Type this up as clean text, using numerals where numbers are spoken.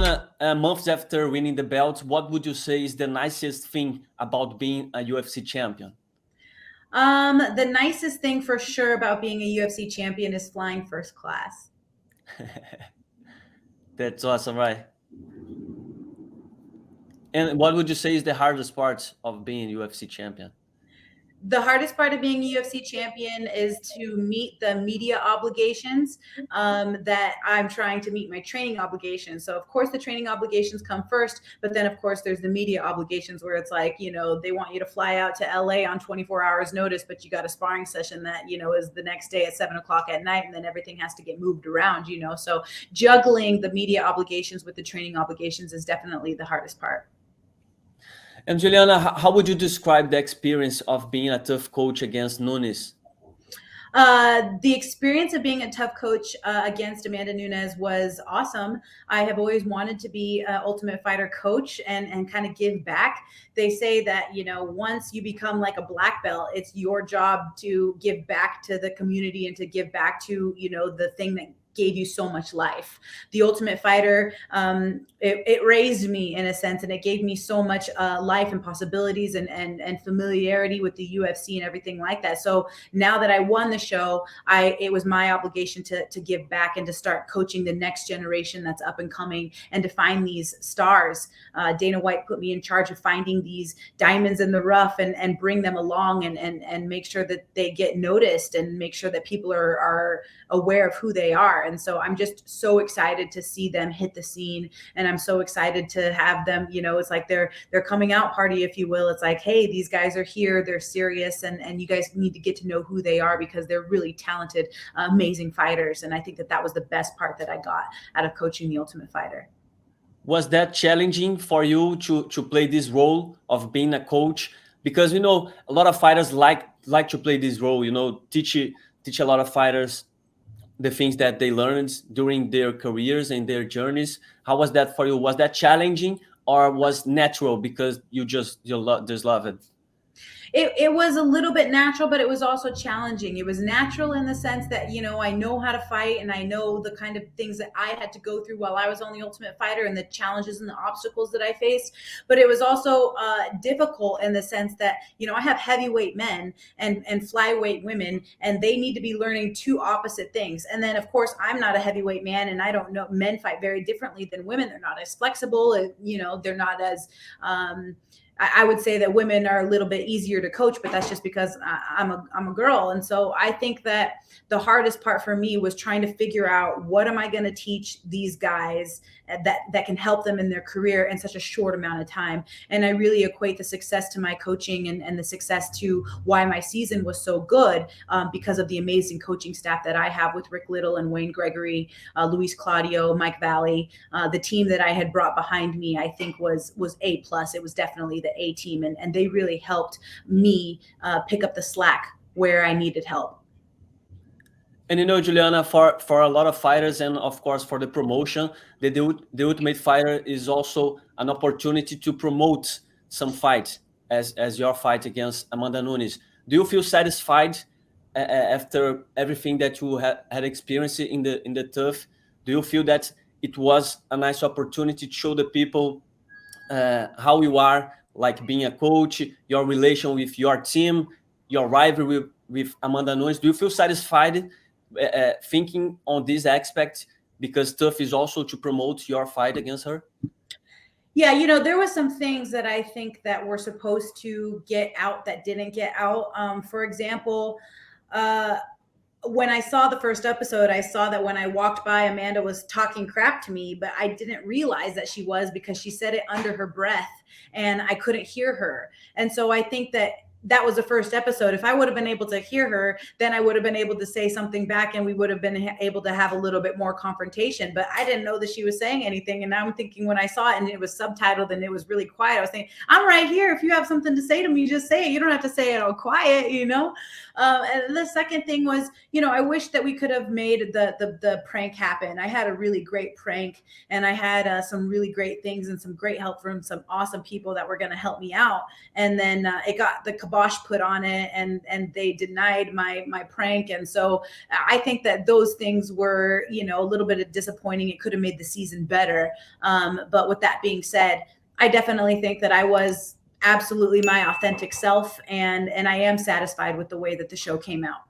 Julianna, months after winning the belt, what would you say is the nicest thing about being a UFC champion? The nicest thing for sure about being a UFC champion is flying first class. That's awesome, right? And what would you say is the hardest part of being UFC champion? The hardest part of being a UFC champion is to meet the media obligations that I'm trying to meet my training obligations. So of course the training obligations come first, but then of course there's the media obligations where it's like, they want you to fly out to LA on 24 hours notice, but you got a sparring session that, is the next day at 7:00 at night, and then everything has to get moved around, So juggling the media obligations with the training obligations is definitely the hardest part. And Julianna, how would you describe the experience of being a tough coach against Nunes? The experience of being a tough coach against Amanda Nunes was awesome. I have always wanted to be an Ultimate Fighter coach and kind of give back. They say that, once you become like a black belt, it's your job to give back to the community and to give back to, the thing that gave you so much life. The Ultimate Fighter, it raised me in a sense, and it gave me so much life and possibilities and familiarity with the UFC and everything like that. So now that I won the show, it was my obligation to give back and to start coaching the next generation that's up and coming and to find these stars. Dana White put me in charge of finding these diamonds in the rough and bring them along and make sure that they get noticed and make sure that people are aware of who they are. And so I'm just so excited to see them hit the scene. And I'm so excited to have them, it's like their coming out party, if you will. It's like, hey, these guys are here. They're serious. And you guys need to get to know who they are because they're really talented, amazing fighters. And I think that was the best part that I got out of coaching the Ultimate Fighter. Was that challenging for you to play this role of being a coach? Because, a lot of fighters like to play this role, teach a lot of fighters the things that they learned during their careers and their journeys. How was that for you? Was that challenging or was natural because you just love it? It was a little bit natural, but it was also challenging. It was natural in the sense that, I know how to fight and I know the kind of things that I had to go through while I was on the Ultimate Fighter and the challenges and the obstacles that I faced. But it was also difficult in the sense that, I have heavyweight men and flyweight women, and they need to be learning two opposite things. And then, of course, I'm not a heavyweight man, and I don't know, men fight very differently than women. They're not as flexible, they're not as I would say that women are a little bit easier to coach, but that's just because I'm a girl. And so I think that the hardest part for me was trying to figure out what am I going to teach these guys that can help them in their career in such a short amount of time. And I really equate the success to my coaching and the success to why my season was so good because of the amazing coaching staff that I have with Rick Little and Wayne Gregory, Luis Claudio, Mike Valley. The team that I had brought behind me, I think was A+. It was definitely the A team. And they really helped me pick up the slack where I needed help. And Julianna, for a lot of fighters and of course for the promotion, the Ultimate Fighter is also an opportunity to promote some fight as your fight against Amanda Nunes. Do you feel satisfied after everything that you had experienced in the TUF? Do you feel that it was a nice opportunity to show the people how you are, like being a coach, your relation with your team, your rivalry with Amanda Nunes? Do you feel satisfied thinking on this aspect, because TUF is also to promote your fight against her? Yeah, there was some things that I think that were supposed to get out that didn't get out. For example, when I saw the first episode, I saw that when I walked by, Amanda was talking crap to me, but I didn't realize that she was, because she said it under her breath and I couldn't hear her. And so I think that was the first episode. If I would have been able to hear her, then I would have been able to say something back and we would have been able to have a little bit more confrontation. But I didn't know that she was saying anything. And now I'm thinking, when I saw it and it was subtitled and it was really quiet, I was thinking, I'm right here. If you have something to say to me, just say it. You don't have to say it all quiet, And the second thing was, I wish that we could have made the prank happen. I had a really great prank, and I had some really great things and some great help from some awesome people that were going to help me out. And then it got the kibosh put on it, and they denied my prank. And so I think that those things were, you know, a little bit disappointing. It could have made the season better. But with that being said, I definitely think that I was absolutely my authentic self, and I am satisfied with the way that the show came out.